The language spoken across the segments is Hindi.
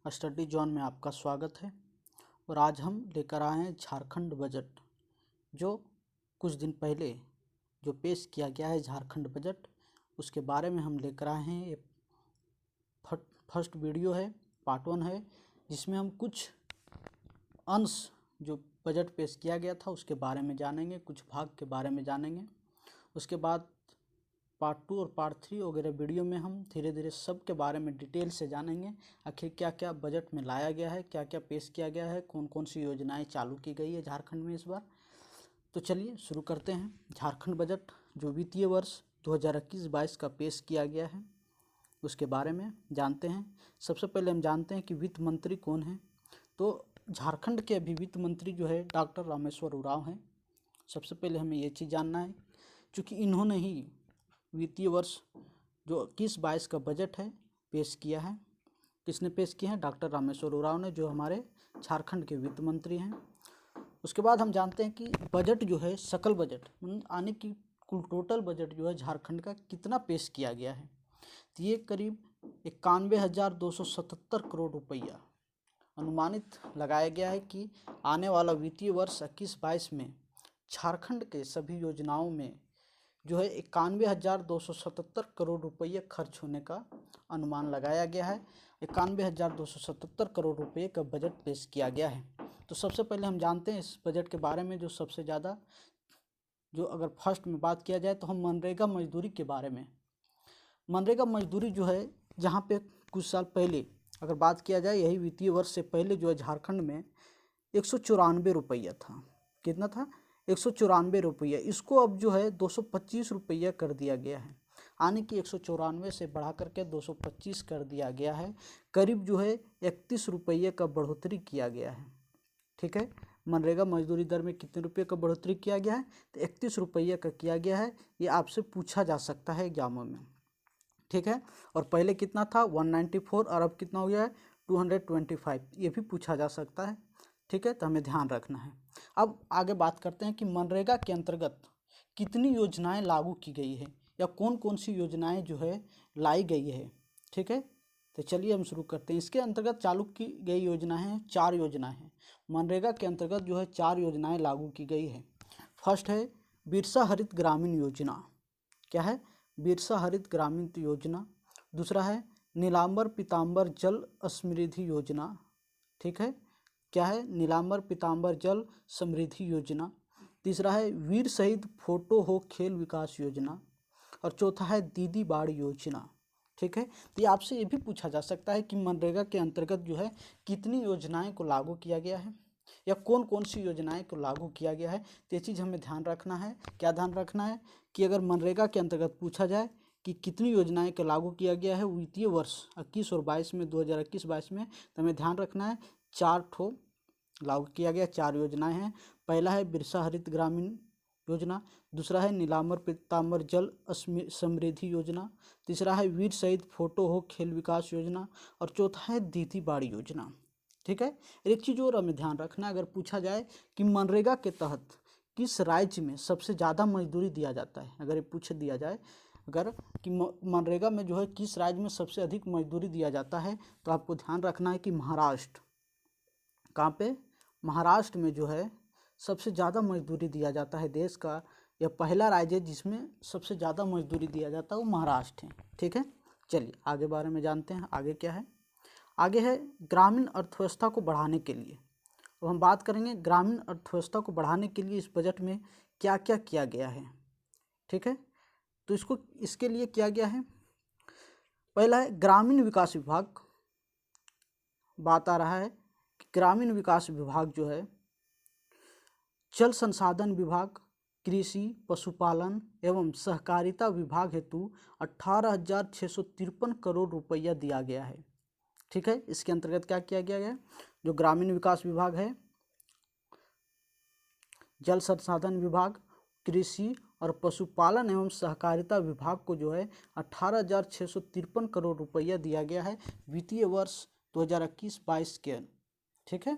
स्टडी जोन में आपका स्वागत है। और आज हम लेकर आए हैं झारखंड बजट, जो कुछ दिन पहले जो पेश किया गया है झारखंड बजट, उसके बारे में हम लेकर आए हैं। ये फर्स्ट वीडियो है, पार्ट 1 है, जिसमें हम कुछ अंश जो बजट पेश किया गया था उसके बारे में जानेंगे, कुछ भाग के बारे में जानेंगे। उसके बाद पार्ट 2 और पार्ट 3 वगैरह वीडियो में हम धीरे धीरे सब के बारे में डिटेल से जानेंगे। आखिर क्या क्या बजट में लाया गया है, क्या क्या पेश किया गया है, कौन कौन सी योजनाएं चालू की गई है झारखंड में इस बार। तो चलिए शुरू करते हैं। झारखंड बजट जो वित्तीय वर्ष 2021-22 का पेश किया गया है उसके बारे में जानते हैं। सबसे पहले हम जानते हैं कि वित्त मंत्री कौन है। तो झारखंड के अभी वित्त मंत्री जो है डॉक्टर रामेश्वर उरांव हैं। सबसे पहले हमें ये चीज़ जानना है, क्योंकि इन्होंने ही वित्तीय वर्ष जो 21-22 का बजट है पेश किया है। किसने पेश किया है? डॉक्टर रामेश्वर उरांव ने, जो हमारे झारखंड के वित्त मंत्री हैं। उसके बाद हम जानते हैं कि बजट जो है, सकल बजट आने की कुल टोटल बजट जो है झारखंड का कितना पेश किया गया है। तो ये करीब 91,277 करोड़ रुपया अनुमानित लगाया गया है कि आने वाला वित्तीय वर्ष 21-22 में झारखंड के सभी योजनाओं में जो है 91,277 करोड़ रुपये खर्च होने का अनुमान लगाया गया है। 91,277 करोड़ रुपये का बजट पेश किया गया है। तो सबसे पहले हम जानते हैं इस बजट के बारे में, जो सबसे ज़्यादा जो अगर फर्स्ट में बात किया जाए तो हम मनरेगा मजदूरी के बारे में। मनरेगा मजदूरी जो है, जहाँ पे कुछ साल पहले अगर बात किया जाए, यही वित्तीय वर्ष से पहले जो है झारखंड में 194 रुपया था। कितना था? 194 रुपया। इसको अब जो है 225 रुपया कर दिया गया है। आने की 194 से बढ़ा करके 225 कर दिया गया है। करीब जो है 31 रुपये का बढ़ोतरी किया गया है। ठीक है, मनरेगा मजदूरी दर में कितने रुपये का बढ़ोतरी किया गया है? तो 31 रुपये का किया गया है। ये आपसे पूछा जा सकता है एग्जामों में। ठीक है, और पहले कितना था? 194, और अब कितना हो गया है? 225। ये भी पूछा जा सकता है। ठीक है, तो हमें ध्यान रखना है। अब आगे बात करते हैं कि मनरेगा के अंतर्गत कितनी योजनाएं लागू की गई है, या कौन कौन सी योजनाएं जो है लाई गई है। ठीक है, तो चलिए हम शुरू करते हैं। इसके अंतर्गत चालू की गई योजनाएं हैं, 4 योजनाएं हैं। मनरेगा के अंतर्गत जो है 4 योजनाएं लागू की गई है। फर्स्ट है बिरसा हरित ग्रामीण योजना। क्या है? बिरसा हरित ग्रामीण योजना। दूसरा है नीलांबर पीताम्बर जल समृद्धि योजना। ठीक है, क्या है? नीलांबर पीताम्बर जल समृद्धि योजना। तीसरा है वीर शहीद फोटो हो खेल विकास योजना। और चौथा है दीदी बाड़ी योजना। ठीक है, तो ये आपसे ये भी पूछा जा सकता है कि मनरेगा के अंतर्गत जो है कितनी योजनाएं को लागू किया गया है, या कौन कौन सी योजनाएं को लागू किया गया है। तो ये चीज़ हमें ध्यान रखना है। क्या ध्यान रखना है? कि अगर मनरेगा के अंतर्गत पूछा जाए कि कितनी योजनाएं को लागू किया गया है वित्तीय वर्ष 21 और 22 में, 2021-22 में, तो हमें ध्यान रखना है 4 ठो लागू किया गया, 4 योजनाएं हैं। पहला है बिरसा हरित ग्रामीण योजना। दूसरा है नीलांबर पीताम्बर जल समृद्धि योजना। तीसरा है वीर शहीद फोटो हो खेल विकास योजना। और चौथा है दीदी बाड़ी योजना। ठीक है, एक चीज़ और हमें ध्यान रखना है, अगर पूछा जाए कि मनरेगा के तहत किस राज्य में सबसे ज़्यादा मजदूरी दिया जाता है, अगर ये पूछ दिया जाए अगर कि मनरेगा में जो है किस राज्य में सबसे अधिक मजदूरी दिया जाता है, तो आपको ध्यान रखना है कि महाराष्ट्र। कहाँ पे? महाराष्ट्र में जो है सबसे ज़्यादा मजदूरी दिया जाता है। देश का यह पहला राज्य है जिसमें सबसे ज़्यादा मजदूरी दिया जाता है, वो महाराष्ट्र है। ठीक है, चलिए आगे बारे में जानते हैं। आगे क्या है? आगे है ग्रामीण अर्थव्यवस्था को बढ़ाने के लिए। अब हम बात करेंगे ग्रामीण अर्थव्यवस्था को बढ़ाने के लिए इस बजट में क्या क्या किया गया है। ठीक है, तो इसके लिए किया गया है, पहला है ग्रामीण विकास विभाग। बात आ रहा है कि ग्रामीण विकास विभाग जो है जल संसाधन विभाग, कृषि, पशुपालन एवं सहकारिता विभाग हेतु 18,653 करोड़ रुपया दिया गया है। ठीक है, इसके अंतर्गत क्या किया गया है? जो ग्रामीण विकास विभाग है, जल संसाधन विभाग, कृषि और पशुपालन एवं सहकारिता विभाग को जो है 18,653 करोड़ रुपया दिया गया है वित्तीय वर्ष 2021-22 के। ठीक है,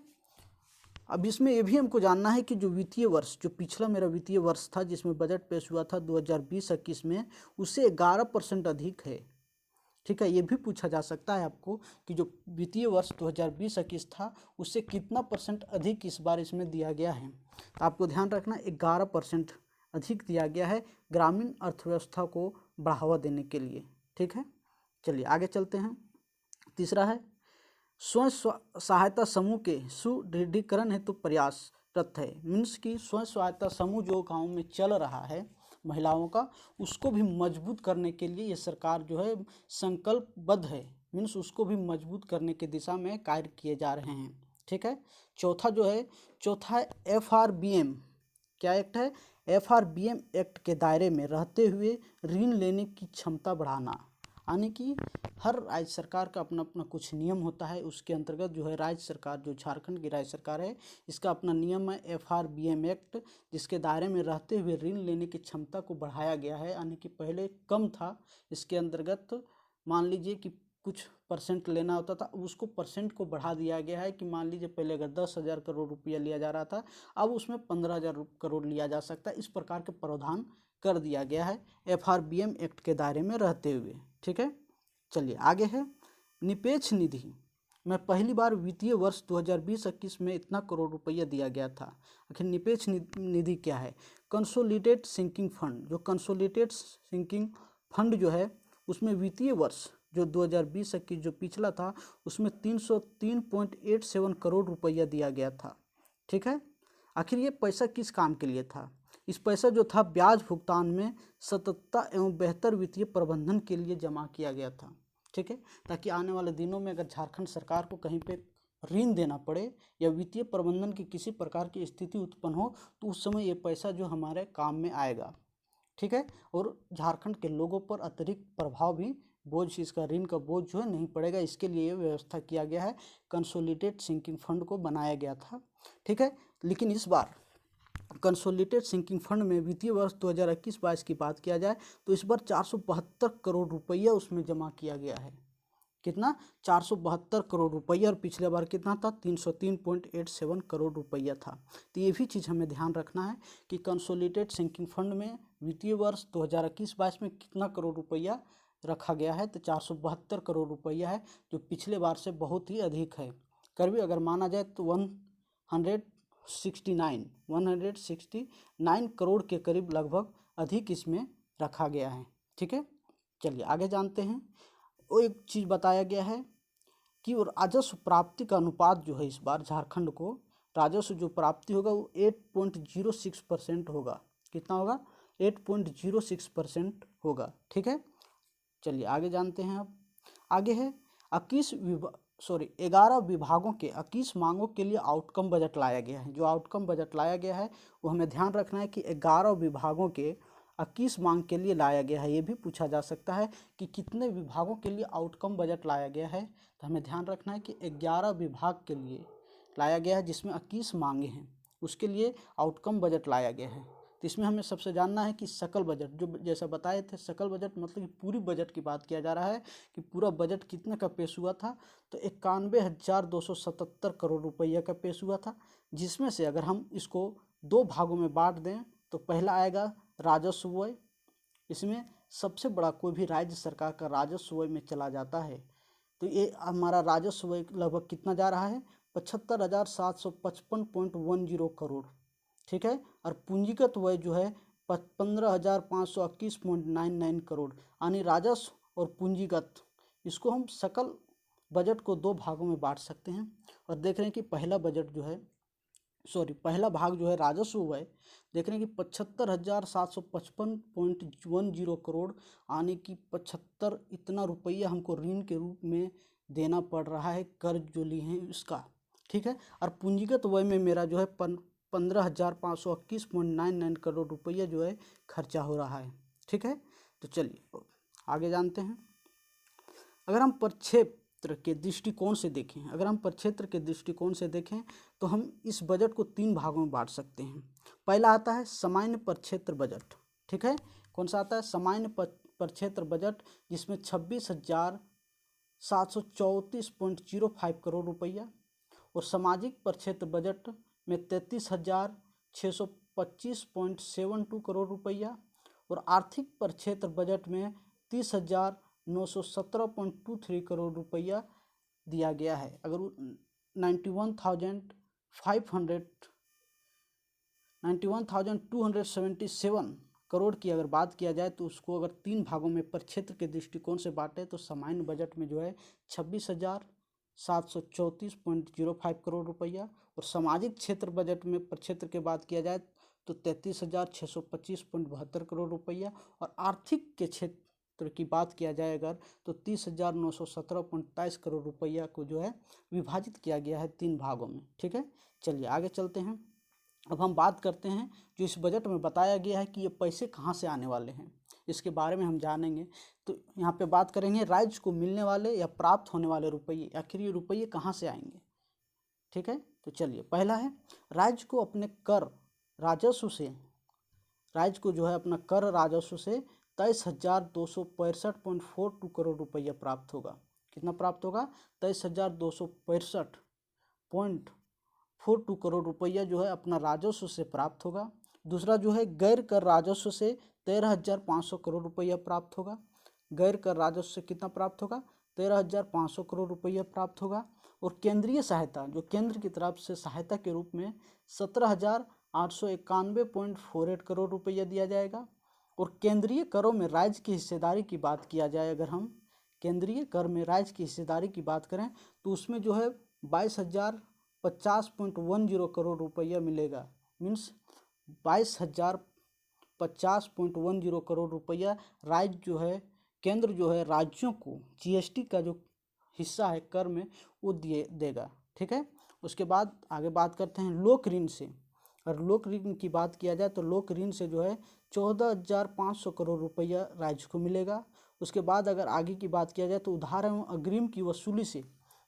अब इसमें ये भी हमको जानना है कि जो वित्तीय वर्ष, जो पिछला मेरा वित्तीय वर्ष था जिसमें बजट पेश हुआ था 2020-21 में, उससे 11% अधिक है। ठीक है, ये भी पूछा जा सकता है आपको कि जो वित्तीय वर्ष 2020-21 था उससे कितना % अधिक इस बार इसमें दिया गया है। तो आपको ध्यान रखना 11% अधिक दिया गया है ग्रामीण अर्थव्यवस्था को बढ़ावा देने के लिए। ठीक है, चलिए आगे चलते हैं। तीसरा है स्वयं सहायता समूह के सुदृढ़ीकरण हेतु प्रयासरत है। मीन्स की स्वयं सहायता समूह जो गाँव में चल रहा है महिलाओं का, उसको भी मजबूत करने के लिए ये सरकार जो है संकल्पबद्ध है। मीन्स उसको भी मजबूत करने की दिशा में कार्य किए जा रहे हैं। ठीक है, चौथा है FRBM। क्या एक्ट है? FRBM एक्ट के दायरे में रहते हुए ऋण लेने की क्षमता बढ़ाना। यानी कि हर राज्य सरकार का अपना अपना कुछ नियम होता है, उसके अंतर्गत जो है राज्य सरकार, जो झारखंड की राज्य सरकार है, इसका अपना नियम है FRBM एक्ट, जिसके दायरे में रहते हुए ऋण लेने की क्षमता को बढ़ाया गया है। यानी कि पहले कम था, इसके अंतर्गत मान लीजिए कि कुछ % लेना होता था, उसको % को बढ़ा दिया गया है कि मान लीजिए पहले अगर 10,000 करोड़ रुपया लिया जा रहा था, अब उसमें 15,000 करोड़ लिया जा सकता है। इस प्रकार के प्रावधान कर दिया गया है FRBM एक्ट के दायरे में रहते हुए। ठीक है, चलिए आगे है निपेक्ष निधि में पहली बार वित्तीय वर्ष 2020-21 में इतना करोड़ रुपया दिया गया था। आखिर निपेक्ष निधि क्या है? Consolidated sinking fund. जो कंसोलिडेटेड सिंकिंग फंड जो है उसमें वित्तीय वर्ष जो 2020-21 जो पिछला था उसमें 303.87 करोड़ रुपया दिया गया था। ठीक है, आखिर ये पैसा किस काम के लिए था? इस पैसा जो था ब्याज भुगतान में सततता एवं बेहतर वित्तीय प्रबंधन के लिए जमा किया गया था। ठीक है, ताकि आने वाले दिनों में अगर झारखंड सरकार को कहीं पे ऋण देना पड़े या वित्तीय प्रबंधन की किसी प्रकार की स्थिति उत्पन्न हो तो उस समय ये पैसा जो हमारे काम में आएगा। ठीक है, और झारखंड के लोगों पर अतिरिक्त प्रभाव भी बोझ, इसका ऋण का बोझ जो है नहीं पड़ेगा, इसके लिए ये व्यवस्था किया गया है, कंसोलिडेटेड सिंकिंग फंड को बनाया गया था। ठीक है, लेकिन इस बार कंसोलिडेटेड सिंकिंग फंड में वित्तीय वर्ष 2021-22 की बात किया जाए तो इस बार 472 करोड़ रुपया उसमें जमा किया गया है। कितना? 472 करोड़ रुपया, और पिछले बार कितना था? 303.87 करोड़ रुपया था। तो ये भी चीज़ हमें ध्यान रखना है कि कंसोलिडेटेड सिंकिंग फंड में वित्तीय वर्ष 2021-22 में कितना करोड़ रुपया रखा गया है? तो 472 करोड़ रुपया है, जो पिछले बार से बहुत ही अधिक है। करीब अगर माना जाए तो 169 करोड़ के करीब लगभग अधिक इसमें रखा गया है। ठीक है, चलिए आगे जानते हैं। वो एक चीज़ बताया गया है कि राजस्व प्राप्ति का अनुपात जो है इस बार झारखंड को राजस्व जो प्राप्ति होगा वो 8.06% होगा। कितना होगा? 8.06% होगा। ठीक है, चलिए आगे जानते हैं। अब आगे है 11 विभागों के 21 मांगों के लिए आउटकम बजट लाया गया है। जो आउटकम बजट लाया गया है वो हमें ध्यान रखना है कि 11 विभागों के 21 मांग के लिए लाया गया है। ये भी पूछा जा सकता है कि कितने विभागों के लिए आउटकम बजट लाया गया है, तो हमें ध्यान रखना है कि 11 विभाग के लिए लाया गया है जिसमें 21 मांगे हैं, उसके लिए आउटकम बजट लाया गया है। तो इसमें हमें सबसे जानना है कि सकल बजट, जो जैसा बताए थे सकल बजट मतलब कि पूरी बजट की बात किया जा रहा है कि पूरा बजट कितने का पेश हुआ था, तो 91,277 करोड़ रुपया का पेश हुआ था। जिसमें से अगर हम इसको 2 भागों में बांट दें तो पहला आएगा राजस्व व्यय। इसमें सबसे बड़ा कोई भी राज्य सरकार का राजस्व व्यय में चला जाता है, तो ये हमारा राजस्व व्यय लगभग कितना जा रहा है? 75,755.10 करोड़। ठीक है, और पूंजीगत व्यय जो है 15,521.99 करोड़। यानी राजस्व और पूंजीगत, इसको हम सकल बजट को 2 भागों में बांट सकते हैं और देख रहे हैं कि पहला भाग जो है राजस्व व्यय देख रहे हैं कि 75,755.10 करोड़, यानी कि 75 इतना रुपया हमको ऋण के रूप में देना पड़ रहा है, कर्ज जो लिए हैं उसका। ठीक है, और पूंजीगत व्यय में मेरा जो है 15,521.99 करोड़ रुपया जो है खर्चा हो रहा है। ठीक है, तो चलिए आगे जानते हैं। अगर हम प्रक्षेत्र के दृष्टिकोण से देखें तो हम इस बजट को 3 भागों में बांट सकते हैं। पहला आता है सामान्य प्रक्षेत्र बजट। ठीक है, कौन सा आता है? सामान्य प्रक्षेत्र बजट, जिसमें 26,734.05 करोड़ रुपया, और सामाजिक प्रक्षेत्र बजट में 33,625.72 करोड़ रुपया, और आर्थिक प्रक्षेत्र बजट में 30,900 917.23 करोड़ रुपया दिया गया है। अगर 91,277 करोड़ की अगर बात किया जाए तो उसको अगर 3 भागों में प्रक्षेत्र के दृष्टिकोण से बांटे तो सामान्य बजट में जो है 26,734.05 करोड़ रुपया, और सामाजिक क्षेत्र बजट में प्रक्षेत्र की बात किया जाए तो 33,625.72 करोड़ रुपया, और आर्थिक के क्षेत्र की बात किया जाए अगर तो 30,917.23 करोड़ रुपया को जो है विभाजित किया गया है 3 भागों में। ठीक है, चलिए आगे चलते हैं। अब हम बात करते हैं जो इस बजट में बताया गया है कि ये पैसे कहाँ से आने वाले हैं, इसके बारे में हम जानेंगे। तो यहाँ पे बात करेंगे राज्य को मिलने वाले या प्राप्त होने वाले रुपये, आखिर ये रुपये कहाँ से आएंगे। ठीक है, तो चलिए पहला है राज्य को अपने कर राजस्व से, राज्य को जो है अपना कर राजस्व से 23,265.42 करोड़ रुपया प्राप्त होगा। कितना प्राप्त होगा? 23,265.42 करोड़ रुपया जो है अपना राजस्व से प्राप्त होगा। दूसरा जो है गैर कर राजस्व से 13,500 करोड़ रुपया प्राप्त होगा। गैर कर राजस्व से कितना प्राप्त होगा? 13,500 करोड़ रुपया प्राप्त होगा। और केंद्रीय सहायता, जो केंद्र की तरफ से सहायता के रूप में 17,891.48 करोड़ रुपया दिया जाएगा। और केंद्रीय करों में राज्य की हिस्सेदारी की बात किया जाए, अगर हम केंद्रीय कर में राज्य की हिस्सेदारी की बात करें तो उसमें जो है 22,050.10 करोड़ रुपया मिलेगा। मीन्स 22,050.10 करोड़ रुपया राज्य जो है, केंद्र जो है राज्यों को जीएसटी का जो हिस्सा है कर में वो देगा। ठीक है, उसके बाद आगे बात करते हैं लोक ऋण से। और लोक ऋण की बात किया जाए तो लोक ऋण से जो है 14,500 करोड़ रुपया राज्य को मिलेगा। उसके बाद अगर आगे की बात किया जाए तो उधार एवं अग्रिम की वसूली से,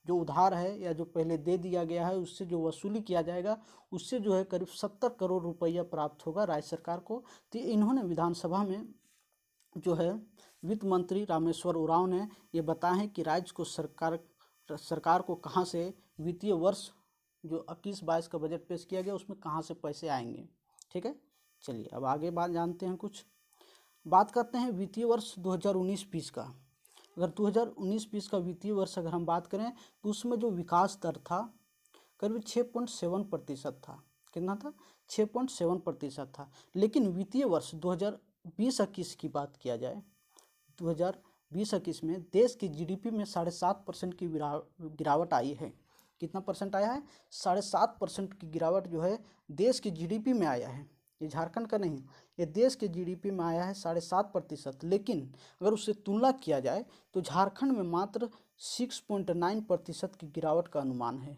जो उधार है या जो पहले दे दिया गया है उससे जो वसूली किया जाएगा उससे जो है करीब 70 करोड़ रुपया प्राप्त होगा राज्य सरकार को। तो इन्होंने विधानसभा में जो है वित्त मंत्री रामेश्वर उरांव ने ये बताया है कि राज्य को सरकार को कहाँ से वित्तीय वर्ष जो 21-22 का बजट पेश किया गया उसमें कहाँ से पैसे आएंगे। ठीक है, चलिए अब आगे बात जानते हैं। कुछ बात करते हैं वित्तीय वर्ष 2019-20 का। अगर 2019-20 का वित्तीय वर्ष अगर हम बात करें तो उसमें जो विकास दर था करीब 6.7% था। कितना था? 6.7% था। लेकिन वित्तीय वर्ष 2020-21 की बात किया जाए, 2020-21 में देश की जीडीपी में 7.5% की गिरावट आई है। कितना परसेंट आया है? 7.5% की गिरावट जो है देश की जीडीपी में आया है। ये झारखंड का नहीं, ये देश के जीडीपी में आया है 7.5%। लेकिन अगर उससे तुलना किया जाए तो झारखंड में मात्र 6.9% की गिरावट का अनुमान है।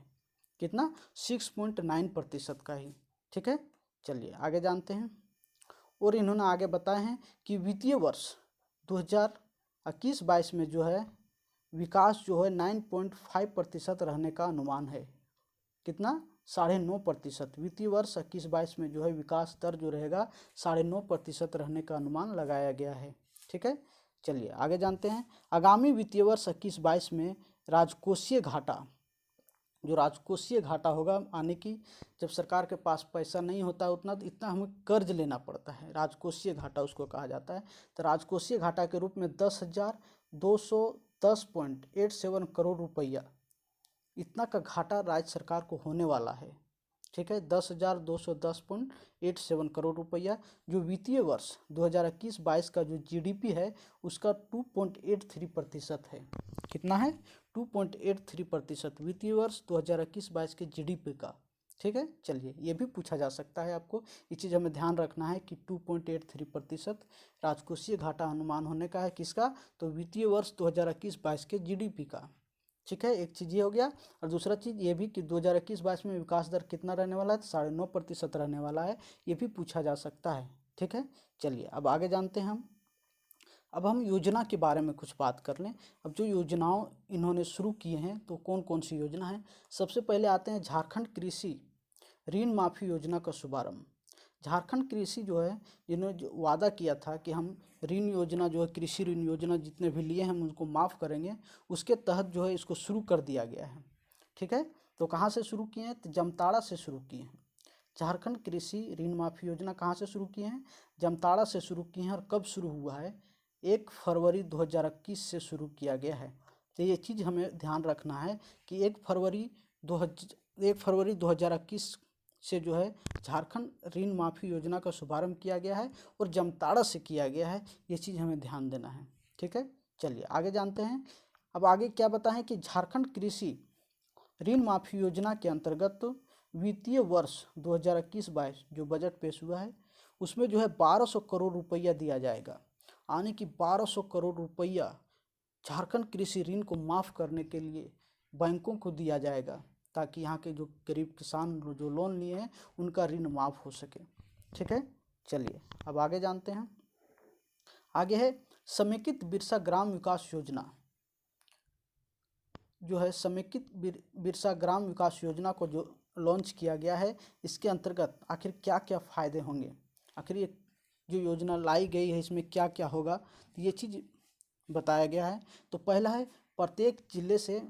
कितना? 6.9% का ही। ठीक है, चलिए आगे जानते हैं। और इन्होंने आगे बताया है कि वित्तीय वर्ष 2021-22 में जो है विकास जो है 9.5% रहने का अनुमान है। कितना? 9.5%। वित्तीय वर्ष 21-22 में जो है विकास दर जो रहेगा 9.5% रहने का अनुमान लगाया गया है। ठीक है, चलिए आगे जानते हैं। आगामी वित्तीय वर्ष 21-22 में राजकोषीय घाटा, जो राजकोषीय घाटा होगा आने की, जब सरकार के पास पैसा नहीं होता उतना तो इतना हमें कर्ज लेना पड़ता है, राजकोषीय घाटा उसको कहा जाता है। तो राजकोषीय घाटा के रूप में 10,210.87 करोड़ रुपया इतना का घाटा राज्य सरकार को होने वाला है। ठीक है, 10,210.87 करोड़ रुपया, जो वित्तीय वर्ष 2021-22 का जो जीडीपी है उसका 2.83% है। कितना है? 2.83% वित्तीय वर्ष 2021-22 के जीडीपी का। ठीक है, चलिए ये भी पूछा जा सकता है आपको, ये चीज़ हमें ध्यान रखना है कि 2.83% राजकोषीय घाटा अनुमान होने का है। किसका? तो वित्तीय वर्ष 2021-22 के जीडीपी का। ठीक है, एक चीज़ ये हो गया। और दूसरा चीज़ ये भी कि 2021-22 में विकास दर कितना रहने वाला है? 9.5% रहने वाला है, ये भी पूछा जा सकता है। ठीक है, चलिए अब आगे जानते हैं हम। अब हम योजना के बारे में कुछ बात कर लें। अब जो योजनाओं इन्होंने शुरू किए हैं तो कौन कौन सी योजना है? सबसे पहले आते हैं झारखंड कृषि ऋण माफी योजना का शुभारंभ। झारखंड कृषि जो है, जिन्होंने जो वादा किया था कि हम ऋण योजना जो है, कृषि ऋण योजना जितने भी लिए हैं हम उनको माफ़ करेंगे, उसके तहत जो है इसको शुरू कर दिया गया है। ठीक है, तो कहाँ से शुरू किए हैं? तो जामताड़ा से शुरू किए हैं। झारखंड कृषि ऋण माफी योजना कहाँ से शुरू किए हैं? जामताड़ा से शुरू किए हैं। और कब शुरू हुआ है? 1 फरवरी 2021 से शुरू किया गया है। तो ये चीज़ हमें ध्यान रखना है कि 1 फरवरी 2021 से जो है झारखंड ऋण माफ़ी योजना का शुभारंभ किया गया है और जामताड़ा से किया गया है। ये चीज़ हमें ध्यान देना है। ठीक है, चलिए आगे जानते हैं। अब आगे क्या बताएं कि झारखंड कृषि ऋण माफ़ी योजना के अंतर्गत वित्तीय वर्ष 2021-22 जो बजट पेश हुआ है उसमें जो है 1200 करोड़ रुपया दिया जाएगा। यानी कि 1200 करोड़ रुपया झारखंड कृषि ऋण को माफ़ करने के लिए बैंकों को दिया जाएगा, ताकि यहाँ के जो गरीब किसान जो लोन लिए हैं उनका ऋण माफ़ हो सके। ठीक है, चलिए अब आगे जानते हैं। आगे है समेकित बिरसा ग्राम विकास योजना। जो है समेकित बिरसा ग्राम विकास योजना को जो लॉन्च किया गया है, इसके अंतर्गत आखिर क्या क्या फ़ायदे होंगे, आखिर ये जो योजना लाई गई है इसमें क्या क्या होगा, तो ये चीज़ बताया गया है। तो पहला है प्रत्येक जिले से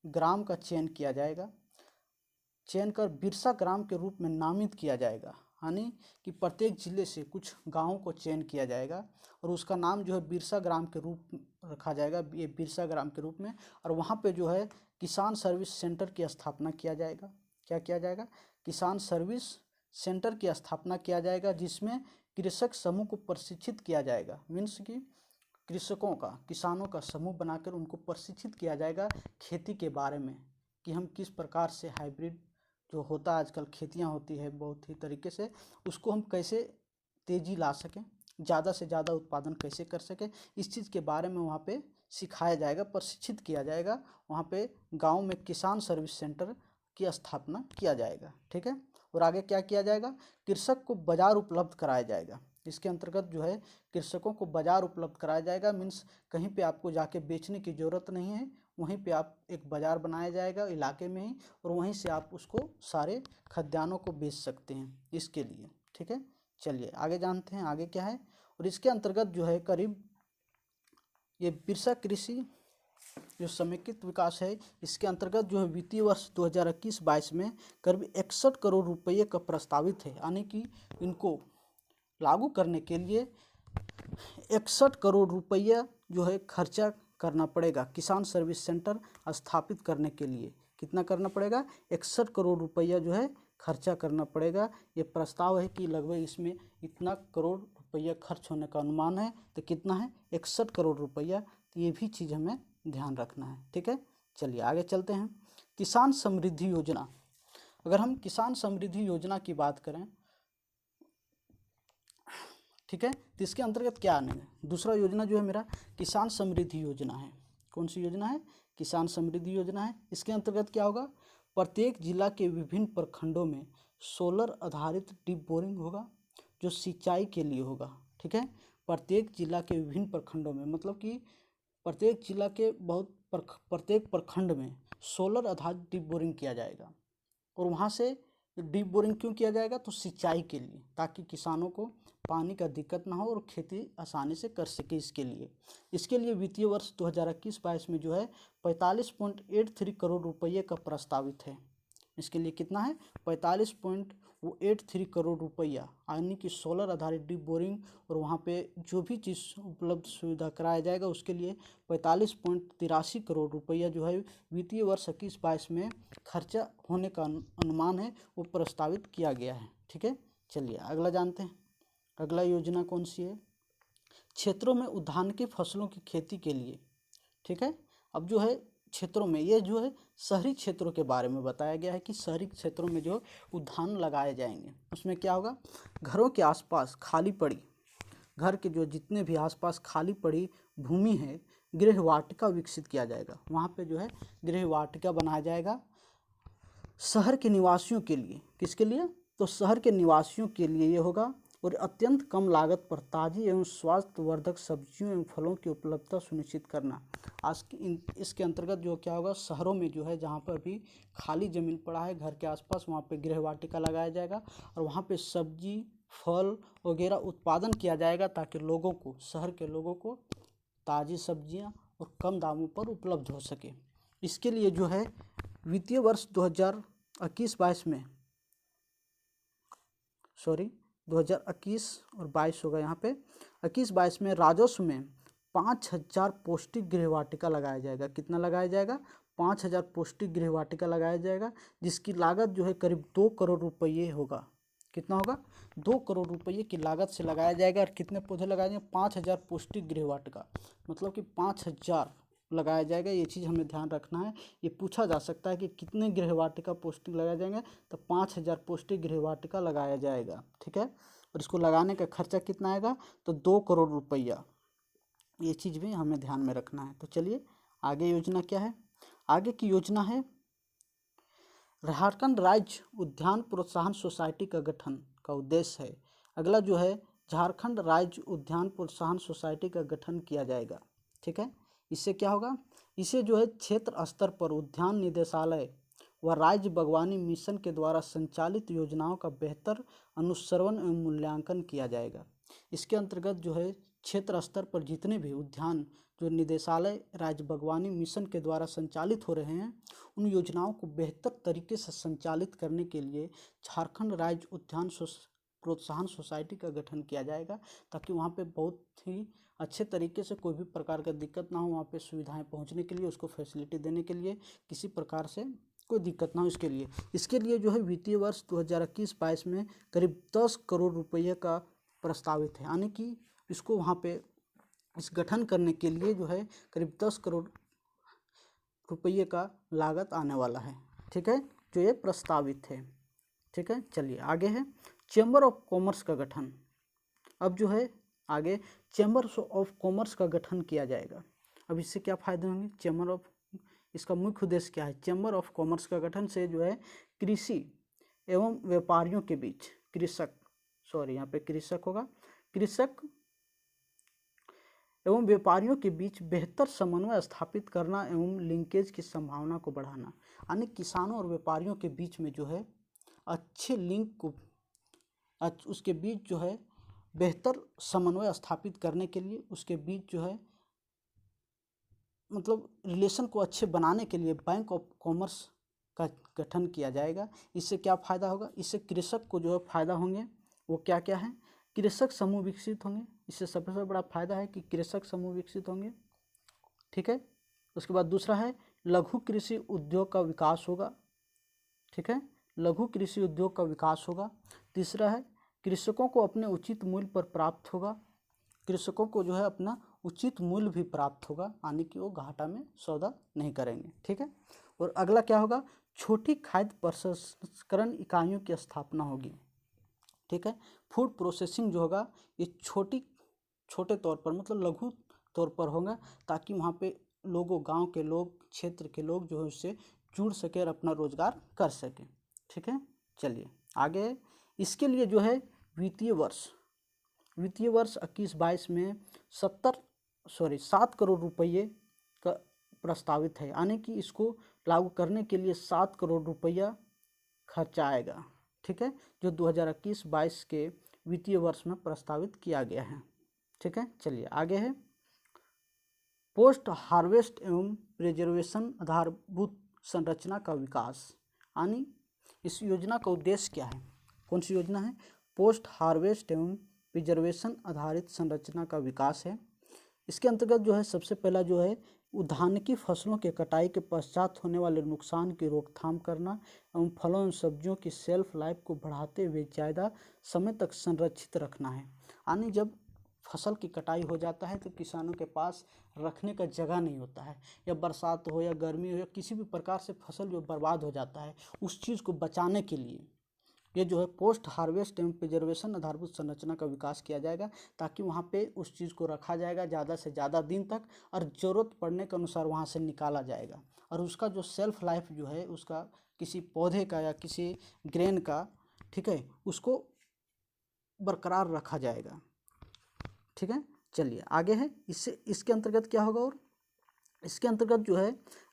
ग्राम का चयन किया जाएगा, चयन कर बिरसा ग्राम के रूप में नामित किया जाएगा। यानी कि प्रत्येक जिले से कुछ गाँवों को चयन किया जाएगा और उसका नाम जो है बिरसा ग्राम के रूप रखा जाएगा, ये बिरसा ग्राम के रूप में। और वहाँ पे जो है किसान सर्विस सेंटर की स्थापना किया जाएगा। क्या किया जाएगा? किसान सर्विस सेंटर की स्थापना किया जाएगा, जिसमें कृषक समूह को प्रशिक्षित किया जाएगा। मीन्स कि कृषकों का, किसानों का समूह बनाकर उनको प्रशिक्षित किया जाएगा खेती के बारे में, कि हम किस प्रकार से हाइब्रिड जो होता है आजकल खेतियाँ होती है बहुत ही तरीके से, उसको हम कैसे तेज़ी ला सकें, ज़्यादा से ज़्यादा उत्पादन कैसे कर सकें, इस चीज़ के बारे में वहाँ पे सिखाया जाएगा, प्रशिक्षित किया जाएगा। वहाँ पे गांव में किसान सर्विस सेंटर की स्थापना किया जाएगा। ठीक है, और आगे क्या किया जाएगा? कृषक को बाज़ार उपलब्ध कराया जाएगा। इसके अंतर्गत जो है कृषकों को बाज़ार उपलब्ध कराया जाएगा। मीन्स कहीं पे आपको जाके बेचने की ज़रूरत नहीं है, वहीं पे आप एक बाज़ार बनाया जाएगा इलाके में ही, और वहीं से आप उसको सारे खाद्यान्नों को बेच सकते हैं इसके लिए। ठीक है, चलिए आगे जानते हैं आगे क्या है। और इसके अंतर्गत जो है करीब ये बिरसा कृषि जो समेकित विकास है, इसके अंतर्गत जो है वित्तीय वर्ष 2021-22 में करीब 61 करोड़ रुपये का प्रस्तावित है। यानी कि इनको लागू करने के लिए 61 करोड़ रुपया जो है खर्चा करना पड़ेगा। किसान सर्विस सेंटर स्थापित करने के लिए कितना करना पड़ेगा? 61 करोड़ रुपया जो है खर्चा करना पड़ेगा। ये प्रस्ताव है कि लगभग इसमें इतना करोड़ रुपया खर्च होने का अनुमान है। तो कितना है? 61 करोड़ रुपया। तो ये भी चीज़ हमें ध्यान रखना है। ठीक है, चलिए आगे चलते हैं। किसान समृद्धि योजना। अगर हम किसान समृद्धि योजना की बात करें, ठीक है, तो इसके अंतर्गत क्या आने है? दूसरा योजना जो है मेरा किसान समृद्धि योजना है। कौन सी योजना है? किसान समृद्धि योजना है। इसके अंतर्गत क्या होगा? प्रत्येक जिला के विभिन्न प्रखंडों में सोलर आधारित डीप बोरिंग होगा, जो सिंचाई के लिए होगा। ठीक है, प्रत्येक जिला के विभिन्न प्रखंडों में, मतलब कि प्रत्येक जिला के प्रत्येक प्रखंड में सोलर आधारित डीप बोरिंग किया जाएगा। और वहाँ से डीप बोरिंग क्यों किया जाएगा? तो सिंचाई के लिए, ताकि किसानों को पानी का दिक्कत ना हो और खेती आसानी से कर सके। इसके लिए वित्तीय वर्ष 2021-22 में जो है 45.83 करोड़ रुपये का प्रस्तावित है। इसके लिए कितना है? 45.83 करोड़ रुपया, यानी कि सोलर आधारित डीप बोरिंग और वहाँ पे जो भी चीज़ उपलब्ध सुविधा कराया जाएगा उसके लिए 45.83 करोड़ रुपया जो है वित्तीय वर्ष 21-22 में खर्चा होने का अनुमान है, वो प्रस्तावित किया गया है। ठीक है, चलिए अगला जानते हैं। अगला योजना कौन सी है? क्षेत्रों में उद्यानिकी फसलों की खेती के लिए। ठीक है, अब जो है क्षेत्रों में, ये जो है शहरी क्षेत्रों के बारे में बताया गया है कि शहरी क्षेत्रों में जो उद्यान लगाए जाएंगे। उसमें क्या होगा? घरों के आसपास खाली पड़ी, घर के जो जितने भी आसपास खाली पड़ी भूमि है, गृह वाटिका विकसित किया जाएगा। वहाँ पे जो है गृह वाटिका बनाया जाएगा शहर के निवासियों के लिए। किसके लिए? तो शहर के निवासियों के लिए ये होगा। और अत्यंत कम लागत पर ताज़ी एवं स्वास्थ्यवर्धक सब्जियों एवं फलों की उपलब्धता सुनिश्चित करना। इसके अंतर्गत जो क्या होगा, शहरों में जो है जहाँ पर भी खाली ज़मीन पड़ा है घर के आसपास, वहाँ पे गृह वाटिका लगाया जाएगा और वहाँ पे सब्जी फल वगैरह उत्पादन किया जाएगा, ताकि लोगों को, शहर के लोगों को ताज़ी सब्जियाँ और कम दामों पर उपलब्ध हो सके। इसके लिए जो है वित्तीय वर्ष 2021-22 में 2021 और 22 होगा यहाँ पे, 21-22 में राजस्व में 5,000 पौष्टिक गृह वाटिका लगाया जाएगा। कितना लगाया जाएगा? 5,000 पौष्टिक गृह वाटिका लगाया जाएगा, जिसकी लागत जो है करीब 2 करोड़ रुपये होगा। कितना होगा? 2 करोड़ रुपये की लागत से लगाया जाएगा। और कितने पौधे लगाए जाएंगे? 5,000 पौष्टिक गृह वाटिका, मतलब कि 5,000 लगाया जाएगा। ये चीज़ हमें ध्यान रखना है। ये पूछा जा सकता है कि कितने गृह वाटिका पौष्टिक लगाए जाएंगे, तो 5,000 पौष्टिक गृह वाटिका लगाया जाएगा। ठीक है, और इसको लगाने का खर्चा कितना आएगा? तो 2 करोड़ रुपया। ये चीज़ भी हमें ध्यान में रखना है। तो चलिए आगे योजना क्या है? आगे की योजना है झारखंड राज्य उद्यान प्रोत्साहन सोसाइटी का गठन का उद्देश्य है। अगला जो है झारखंड राज्य उद्यान प्रोत्साहन सोसाइटी का गठन किया जाएगा। ठीक है, इससे क्या होगा? इसे जो है क्षेत्र स्तर पर उद्यान निदेशालय व राज्य बागवानी मिशन के द्वारा संचालित योजनाओं का बेहतर अनुश्रवण एवं मूल्यांकन किया जाएगा। इसके अंतर्गत जो है क्षेत्र स्तर पर जितने भी उद्यान जो निदेशालय राज्य बागवानी मिशन के द्वारा संचालित हो रहे हैं, उन योजनाओं को बेहतर तरीके से संचालित करने के लिए झारखंड राज्य उद्यान प्रोत्साहन सोसाइटी का गठन किया जाएगा, ताकि वहाँ पे बहुत ही अच्छे तरीके से कोई भी प्रकार का दिक्कत ना हो, वहाँ पे सुविधाएं पहुँचने के लिए, उसको फैसिलिटी देने के लिए किसी प्रकार से कोई दिक्कत ना हो। इसके लिए जो है वित्तीय वर्ष 2021-22 में करीब 10 करोड़ रुपये का प्रस्तावित है। यानी कि इसको वहाँ पे इस गठन करने के लिए जो है करीब 10 करोड़ रुपये का लागत आने वाला है। ठीक है, जो ये प्रस्तावित है। ठीक है, चलिए आगे है चैम्बर ऑफ कॉमर्स का गठन। अब जो है आगे चैम्बर ऑफ कॉमर्स का गठन किया जाएगा। अब इससे क्या फायदे होंगे? इसका मुख्य उद्देश्य क्या है? चैम्बर ऑफ कॉमर्स का गठन से जो है कृषि एवं व्यापारियों के बीच यहाँ पे कृषक होगा, कृषक एवं व्यापारियों के बीच बेहतर समन्वय स्थापित करना एवं लिंकेज की संभावना को बढ़ाना। यानी किसानों और व्यापारियों के बीच में जो है अच्छे लिंक को उसके बीच जो है बेहतर समन्वय स्थापित करने के लिए, उसके बीच जो है मतलब रिलेशन को अच्छे बनाने के लिए बैंक ऑफ कॉमर्स का गठन किया जाएगा। इससे क्या फ़ायदा होगा? इससे कृषक को जो है फ़ायदा होंगे। वो क्या क्या है? कृषक समूह विकसित होंगे। इससे सबसे बड़ा फायदा है कि कृषक समूह विकसित होंगे। ठीक है, उसके बाद दूसरा है लघु कृषि उद्योग का विकास होगा। ठीक है, लघु कृषि उद्योग का विकास होगा। तीसरा है कृषकों को अपने उचित मूल्य पर प्राप्त होगा। कृषकों को जो है अपना उचित मूल्य भी प्राप्त होगा, यानी कि वो घाटा में सौदा नहीं करेंगे। ठीक है, और अगला क्या होगा? छोटी खाद्य प्रसंस्करण इकाइयों की स्थापना होगी। ठीक है, फूड प्रोसेसिंग जो होगा ये छोटे तौर पर मतलब लघु तौर पर होगा, ताकि वहाँ पे लोगों, गांव के लोग, क्षेत्र के लोग जो है उससे जुड़ सके और अपना रोजगार कर सके। ठीक है, चलिए आगे। इसके लिए जो है वित्तीय वर्ष 21-22 में 7 करोड़ रुपये का प्रस्तावित है। यानी कि इसको लागू करने के लिए 7 करोड़ रुपया खर्चा आएगा। ठीक है, जो 2021-22 के वित्तीय वर्ष में प्रस्तावित किया गया है। ठीक है, चलिए आगे है पोस्ट हार्वेस्ट एवं प्रिजर्वेशन आधारभूत संरचना का विकास। यानी इस योजना का उद्देश्य क्या है? कौन सी योजना है? पोस्ट हार्वेस्ट एवं प्रिजर्वेशन आधारित संरचना का विकास है। इसके अंतर्गत जो है सबसे पहला जो है उद्यानिकी फसलों के कटाई के पश्चात होने वाले नुकसान की रोकथाम करना एवं फलों एवं सब्जियों की सेल्फ लाइफ को बढ़ाते हुए ज़्यादा समय तक संरक्षित रखना है। यानी जब फसल की कटाई हो जाता है तो किसानों के पास रखने का जगह नहीं होता है, या बरसात हो या गर्मी हो या किसी भी प्रकार से फसल जो बर्बाद हो जाता है, उस चीज़ को बचाने के लिए ये जो है पोस्ट हार्वेस्ट एवं प्रिजर्वेशन आधारभूत संरचना का विकास किया जाएगा, ताकि वहाँ पे उस चीज़ को रखा जाएगा ज़्यादा से ज़्यादा दिन तक, और ज़रूरत पड़ने के अनुसार वहाँ से निकाला जाएगा, और उसका जो सेल्फ लाइफ जो है उसका किसी पौधे का या किसी ग्रेन का, ठीक है, उसको बरकरार रखा जाएगा। ठीक है, चलिए आगे है इसके अंतर्गत क्या होगा? और इसके अंतर्गत जो है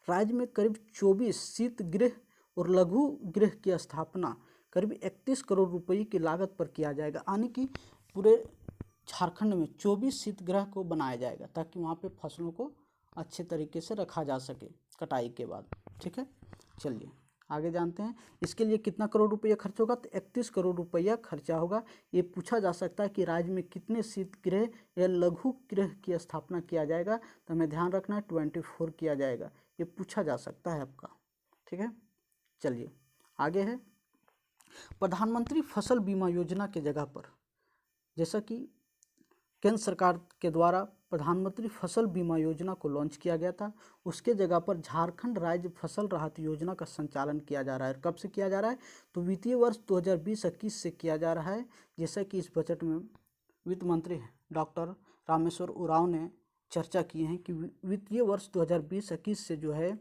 राज्य में करीब 24 शीतगृह और लघु गृह की स्थापना करीब 31 करोड़ रुपये की लागत पर किया जाएगा। यानी कि पूरे झारखंड में 24 शीतगृह को बनाया जाएगा, ताकि वहाँ पे फसलों को अच्छे तरीके से रखा जा सके कटाई के बाद। ठीक है, चलिए आगे जानते हैं इसके लिए कितना करोड़ रुपया खर्च होगा, तो 31 करोड़ रुपया खर्चा होगा। ये पूछा जा सकता है कि राज्य में कितने शीतगृह या लघु गृह की स्थापना किया जाएगा, तो हमें ध्यान रखना है 24 किया जाएगा। ये पूछा जा सकता है आपका, ठीक है। चलिए आगे है प्रधानमंत्री फसल बीमा योजना के जगह पर, जैसा कि केंद्र सरकार के द्वारा प्रधानमंत्री फसल बीमा योजना को लॉन्च किया गया था, उसके जगह पर झारखंड राज्य फसल राहत योजना का संचालन किया जा रहा है। कब से किया जा रहा है, तो वित्तीय वर्ष 2020-21 से किया जा रहा है। जैसा कि इस बजट में वित्त मंत्री डॉक्टर रामेश्वर उरांव ने चर्चा की है कि वित्तीय वर्ष 2020-21 से जो है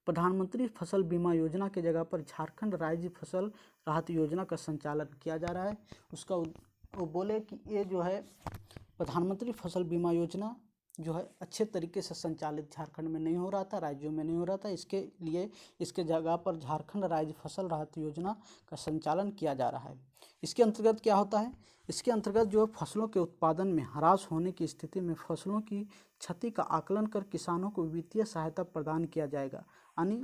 प्रधानमंत्री फसल बीमा योजना के जगह पर झारखंड राज्य फसल राहत योजना का संचालन किया जा रहा है। उसका वो बोले कि ये जो है प्रधानमंत्री फसल बीमा योजना जो है अच्छे तरीके से संचालित झारखंड में नहीं हो रहा था, राज्यों में नहीं हो रहा था, इसके लिए इसके जगह पर झारखंड राज्य फसल राहत योजना का संचालन किया जा रहा है। इसके अंतर्गत क्या होता है, इसके अंतर्गत जो फसलों के उत्पादन में ह्रास होने की स्थिति में फसलों की क्षति का आकलन कर किसानों को वित्तीय सहायता प्रदान किया जाएगा। यानी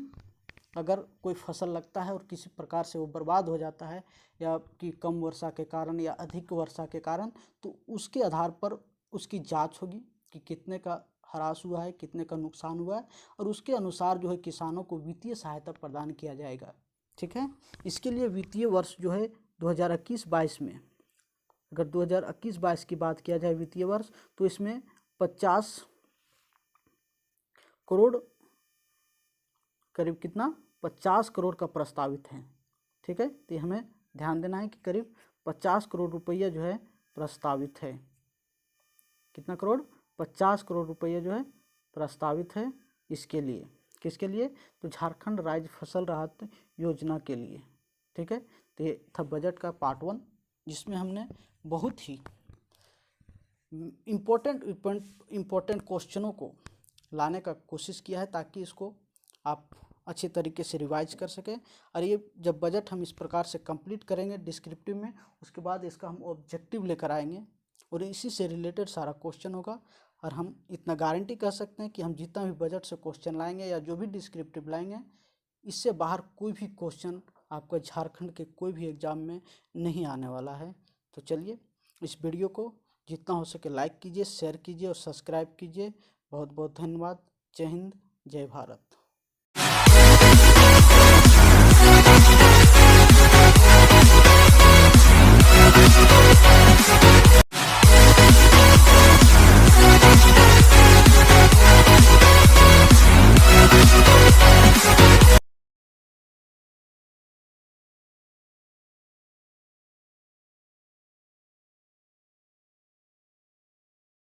अगर कोई फसल लगता है और किसी प्रकार से वो बर्बाद हो जाता है या कि कम वर्षा के कारण या अधिक वर्षा के कारण, तो उसके आधार पर उसकी जांच होगी कि कितने का ह्रास हुआ है, कितने का नुकसान हुआ है, और उसके अनुसार जो है किसानों को वित्तीय सहायता प्रदान किया जाएगा, ठीक है। इसके लिए वित्तीय वर्ष जो है 2021-22 में, अगर 2021-22 की बात किया जाए वित्तीय वर्ष, तो इसमें 50 करोड़ करीब कितना 50 करोड़ का प्रस्तावित है, ठीक है। तो हमें ध्यान देना है कि करीब 50 करोड़ रुपया जो है प्रस्तावित है। कितना करोड़, 50 करोड़ रुपया जो है प्रस्तावित है। इसके लिए किसके लिए, तो झारखंड राज्य फसल राहत योजना के लिए, ठीक है। तो ये था बजट का पार्ट 1, जिसमें हमने बहुत ही इम्पोर्टेंट क्वेश्चनों को लाने का कोशिश किया है, ताकि इसको आप अच्छे तरीके से रिवाइज कर सकें। और ये जब बजट हम इस प्रकार से कंप्लीट करेंगे डिस्क्रिप्टिव में, उसके बाद इसका हम ऑब्जेक्टिव लेकर आएंगे और इसी से रिलेटेड सारा क्वेश्चन होगा। और हम इतना गारंटी कर सकते हैं कि हम जितना भी बजट से क्वेश्चन लाएंगे या जो भी डिस्क्रिप्टिव लाएंगे, इससे बाहर कोई भी क्वेश्चन आपका झारखंड के कोई भी एग्जाम में नहीं आने वाला है। तो चलिए इस वीडियो को जितना हो सके लाइक कीजिए, शेयर कीजिए और सब्सक्राइब कीजिए। बहुत बहुत धन्यवाद। जय हिंद, जय भारत।